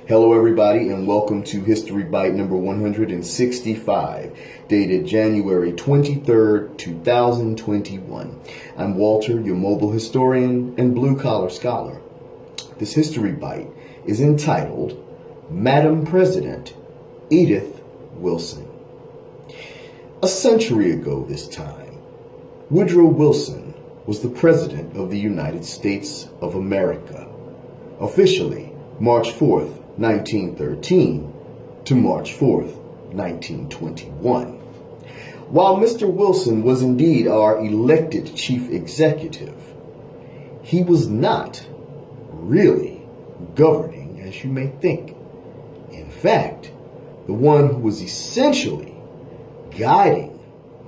Hello everybody and welcome to History Bite number 165, dated January 23rd, 2021. I'm Walter, your mobile historian and blue-collar scholar. This History Bite is entitled, Madam President Edith Wilson. A century ago this time, Woodrow Wilson was the President of the United States of America, officially March 4th, 1913 to March 4th, 1921. While Mr. Wilson was indeed our elected chief executive, he was not really governing as you may think. In fact, the one who was essentially guiding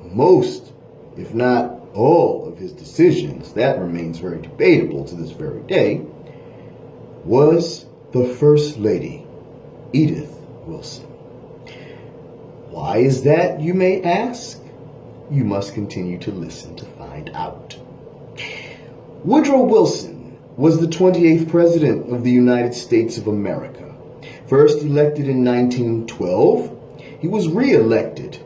most, if not all, of his decisions, that remains very debatable to this very day, was the First Lady Edith Wilson. Why is that, you may ask? You must continue to listen to find out. Woodrow Wilson was the 28th President of the United States of America. First elected in 1912, he was re-elected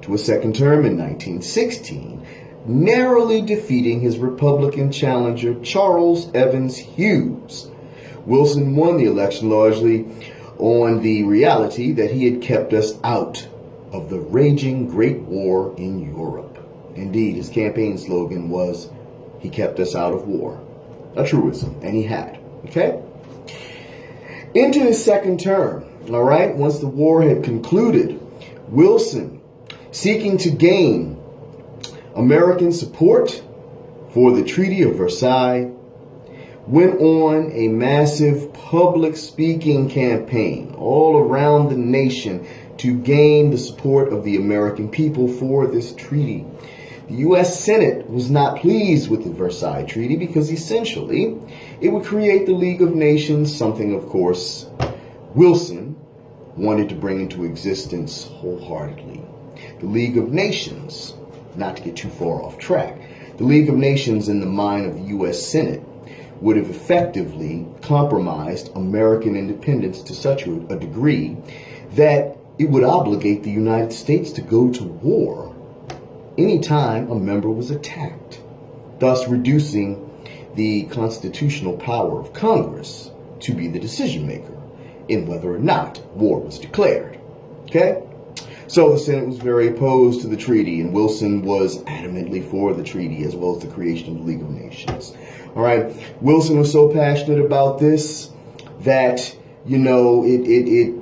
to a second term in 1916, narrowly defeating his Republican challenger Charles Evans Hughes. Wilson won the election largely on the reality that he had kept us out of the raging Great War in Europe. Indeed, his campaign slogan was, "He kept us out of war." A truism, and he had, okay? Into his second term, all right, once the war had concluded, Wilson, seeking to gain American support for the Treaty of Versailles, went on a massive public speaking campaign all around the nation to gain the support of the American people for this treaty. The U.S. Senate was not pleased with the Versailles Treaty because essentially it would create the League of Nations, something, of course, Wilson wanted to bring into existence wholeheartedly. The League of Nations, not to get too far off track, the League of Nations in the mind of the U.S. Senate would have effectively compromised American independence to such a degree that it would obligate the United States to go to war anytime a member was attacked, thus reducing the constitutional power of Congress to be the decision maker in whether or not war was declared. Okay? So the Senate was very opposed to the treaty, and Wilson was adamantly for the treaty as well as the creation of the League of Nations. All right, Wilson was so passionate about this that, it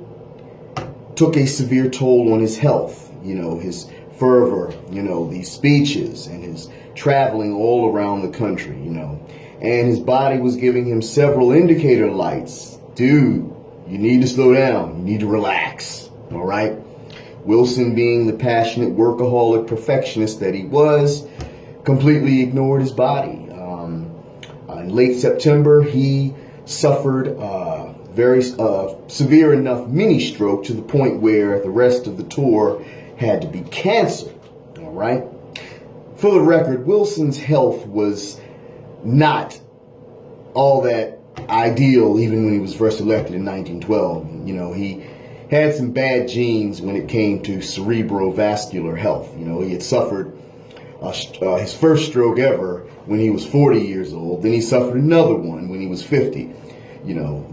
took a severe toll on his health. His fervor, these speeches and his traveling all around the country, and his body was giving him several indicator lights. Dude, you need to slow down. You need to relax. All right. Wilson, being the passionate workaholic perfectionist that he was, completely ignored his body. In late September, he suffered a very severe enough mini stroke to the point where the rest of the tour had to be canceled. All right. For the record, Wilson's health was not all that ideal, even when he was first elected in 1912. He had some bad genes when it came to cerebrovascular health. He had suffered his first stroke ever when he was 40 years old. Then he suffered another one when he was 50.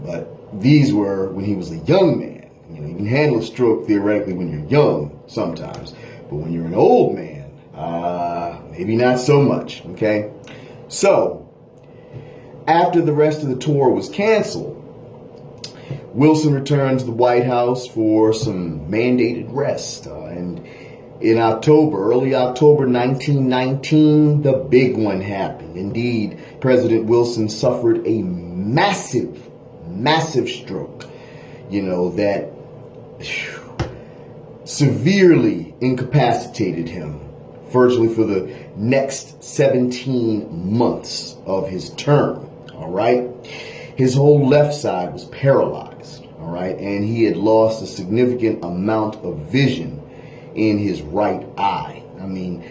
But these were when he was a young man. You can handle a stroke theoretically when you're young sometimes, but when you're an old man, maybe not so much. Okay, so after the rest of the tour was canceled, Wilson returned to the White House for some mandated rest. And in early October 1919, the big one happened. Indeed, President Wilson suffered a massive stroke, that severely incapacitated him virtually for the next 17 months of his term. All right. His whole left side was paralyzed, all right, and he had lost a significant amount of vision in his right eye. I mean,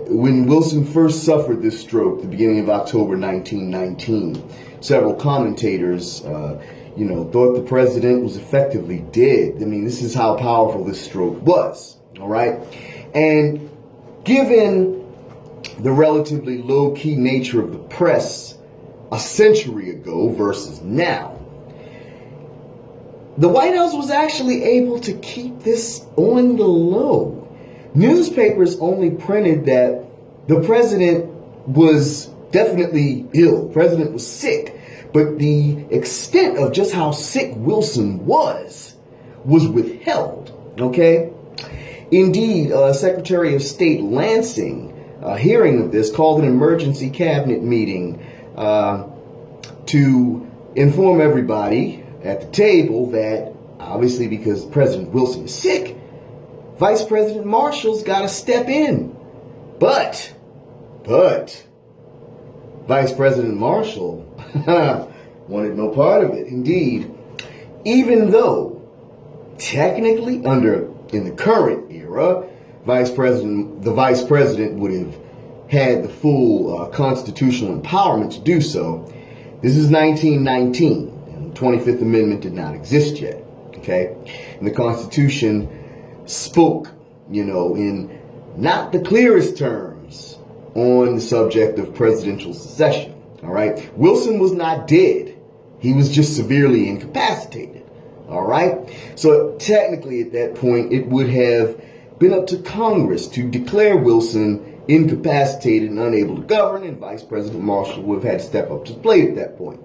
when Wilson first suffered this stroke, the beginning of October 1919, several commentators, thought the president was effectively dead. I mean, this is how powerful this stroke was, all right? And given the relatively low-key nature of the press a century ago versus now, the White House was actually able to keep this on the low. Newspapers only printed that the president was definitely ill. The president was sick. But the extent of just how sick Wilson was withheld, okay? Indeed, Secretary of State Lansing, hearing of this, called an emergency cabinet meeting to inform everybody at the table that, obviously because President Wilson is sick, Vice President Marshall's got to step in. But, Vice President Marshall wanted no part of it. Indeed, even though technically in the current era, the vice president would have had the full constitutional empowerment to do so. This is 1919, and the 25th Amendment did not exist yet. Okay, and the Constitution spoke, in not the clearest terms on the subject of presidential succession. All right. Wilson was not dead. He was just severely incapacitated. All right. So technically at that point, it would have been up to Congress to declare Wilson incapacitated and unable to govern, and Vice President Marshall would have had to step up to the plate at that point.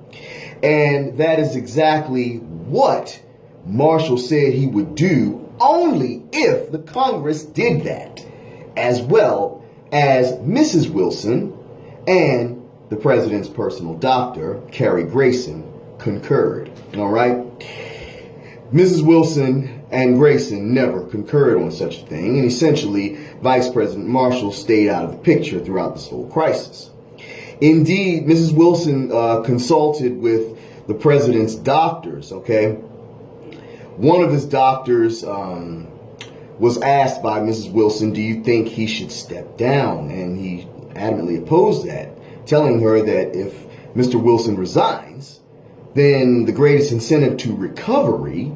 And that is exactly what Marshall said he would do only if the Congress did that, as well as Mrs. Wilson and the president's personal doctor, Carrie Grayson, concurred. All right. Mrs. Wilson and Grayson never concurred on such a thing, and essentially, Vice President Marshall stayed out of the picture throughout this whole crisis. Indeed, Mrs. Wilson consulted with the president's doctors, okay? One of his doctors was asked by Mrs. Wilson, do you think he should step down? And he adamantly opposed that, telling her that if Mr. Wilson resigns, then the greatest incentive to recovery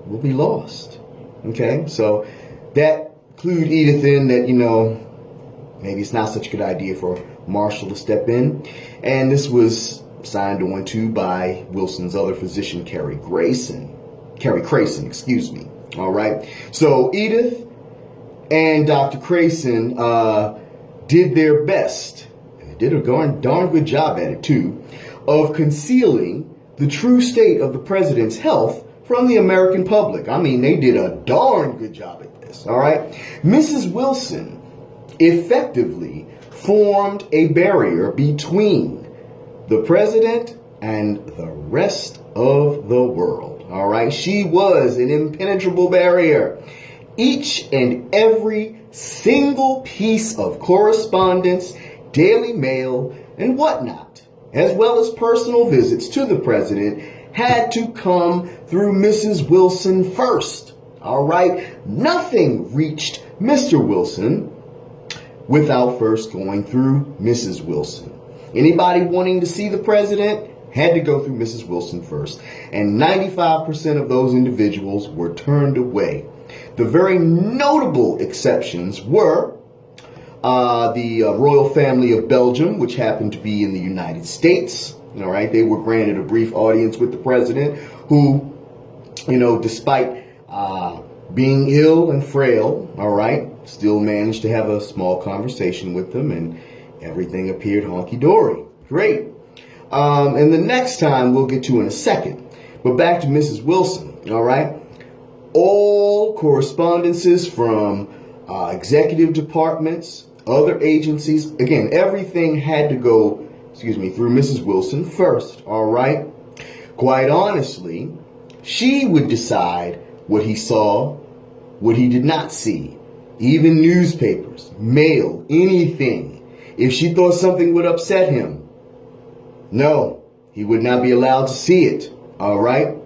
will be lost. Okay, so that clued Edith in that, maybe it's not such a good idea for Marshall to step in. And this was signed on to by Wilson's other physician, Carrie Grayson, excuse me. All right, so Edith and Dr. Grayson did their best, and they did a darn good job at it too, of concealing the true state of the president's health from the American public. I mean, they did a darn good job at this, all right? Mrs. Wilson effectively formed a barrier between the president and the rest of the world, all right? She was an impenetrable barrier. Each and every single piece of correspondence, Daily Mail, and whatnot, as well as personal visits to the president, had to come through Mrs. Wilson first. All right? Nothing reached Mr. Wilson without first going through Mrs. Wilson. Anybody wanting to see the president had to go through Mrs. Wilson first. And 95% of those individuals were turned away. The very notable exceptions were the royal family of Belgium, which happened to be in the United States. All right, they were granted a brief audience with the president, who, despite being ill and frail, all right, still managed to have a small conversation with them, and everything appeared honky-dory. Great. And the next time we'll get to in a second. But back to Mrs. Wilson, all right? All correspondences from executive departments, other agencies, again, everything had to go, through Mrs. Wilson first, all right? Quite honestly, she would decide what he saw, what he did not see. Even newspapers, mail, anything. If she thought something would upset him, no, he would not be allowed to see it, all right?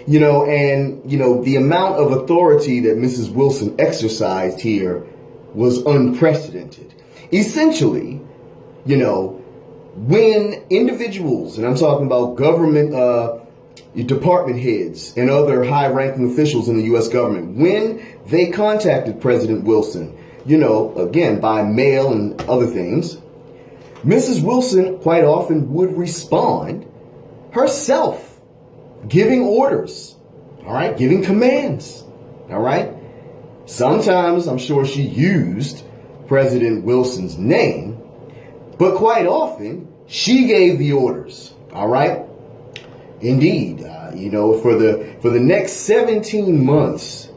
The amount of authority that Mrs. Wilson exercised here was unprecedented. Essentially, when individuals, and I'm talking about government department heads and other high-ranking officials in the U.S. government, when they contacted President Wilson, again, by mail and other things, Mrs. Wilson quite often would respond herself, giving orders, all right, giving commands, all right. Sometimes I'm sure she used President Wilson's name, but quite often she gave the orders, all right. Indeed, for the next 17 months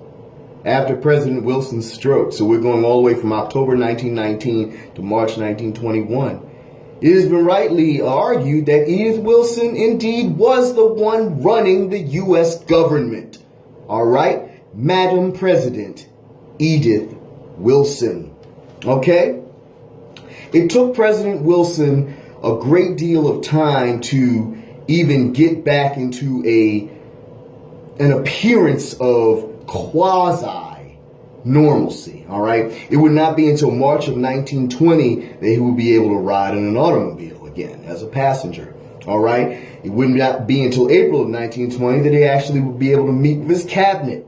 after President Wilson's stroke, so we're going all the way from October 1919 to March 1921, it has been rightly argued that Edith Wilson indeed was the one running the U.S. government. All right? Madam President Edith Wilson. Okay? It took President Wilson a great deal of time to even get back into an appearance of quasi-normalcy, all right? It would not be until March of 1920 that he would be able to ride in an automobile again as a passenger, all right? It would not be until April of 1920 that he actually would be able to meet with his cabinet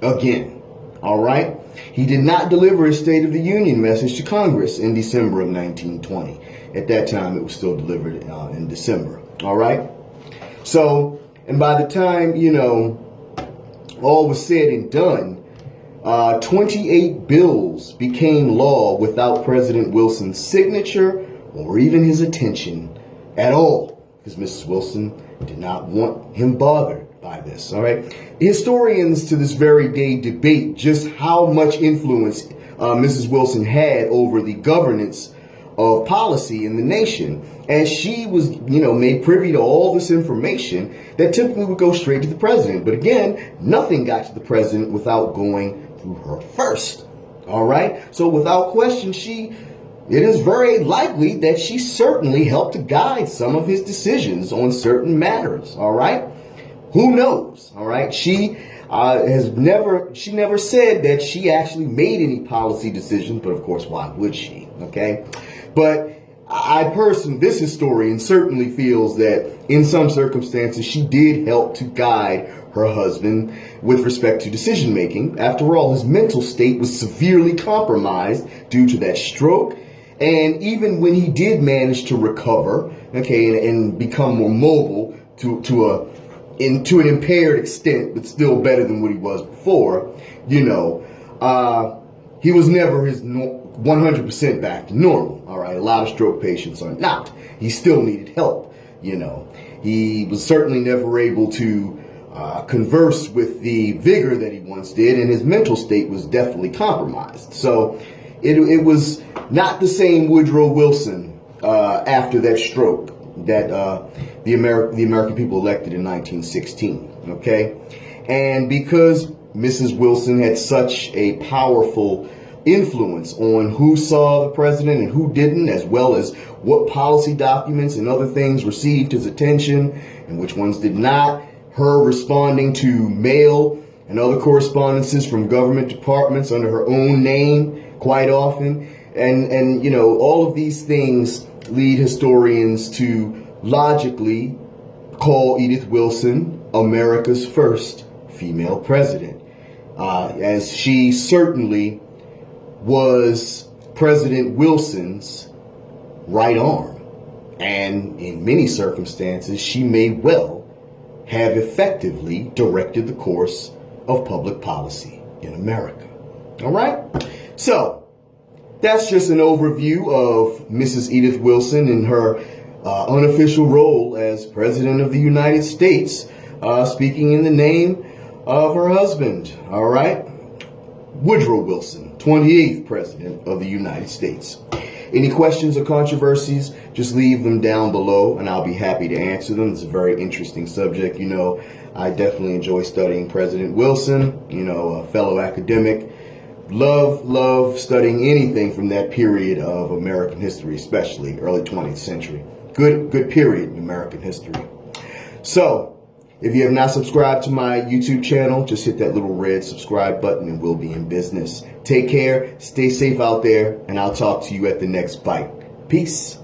again, all right? He did not deliver his State of the Union message to Congress in December of 1920. At that time, it was still delivered in December. All right. So, and by the time, all was said and done, 28 bills became law without President Wilson's signature or even his attention at all, because Mrs. Wilson did not want him bothered by this. All right. Historians to this very day debate just how much influence Mrs. Wilson had over the governance of policy in the nation, as she was, made privy to all this information that typically would go straight to the president. But again, nothing got to the president without going through her first. All right. So without question, it is very likely that she certainly helped to guide some of his decisions on certain matters. All right. Who knows? All right. She never said that she actually made any policy decisions, but of course, why would she? Okay. But this historian certainly feels that in some circumstances she did help to guide her husband with respect to decision making. After all, his mental state was severely compromised due to that stroke. And even when he did manage to recover, okay, and become more mobile to an impaired extent, but still better than what he was before, he was never his 100% back to normal. All right. A lot of stroke patients are not. He still needed help. He was certainly never able to converse with the vigor that he once did, and his mental state was definitely compromised. So it was not the same Woodrow Wilson after that stroke that the American people elected in 1916. Okay. And because Mrs. Wilson had such a powerful influence on who saw the president and who didn't, as well as what policy documents and other things received his attention and which ones did not, her responding to mail and other correspondences from government departments under her own name quite often. And all of these things lead historians to logically call Edith Wilson America's first female president, as she certainly was President Wilson's right arm. And in many circumstances, she may well have effectively directed the course of public policy in America. All right? So that's just an overview of Mrs. Edith Wilson and her unofficial role as President of the United States, speaking in the name of her husband. All right? Woodrow Wilson, 28th President of the United States. Any questions or controversies, just leave them down below and I'll be happy to answer them. It's a very interesting subject. I definitely enjoy studying President Wilson, a fellow academic. Love studying anything from that period of American history, especially early 20th century. Good period in American history. So, if you have not subscribed to my YouTube channel, just hit that little red subscribe button and we'll be in business. Take care, stay safe out there, and I'll talk to you at the next bite. Peace.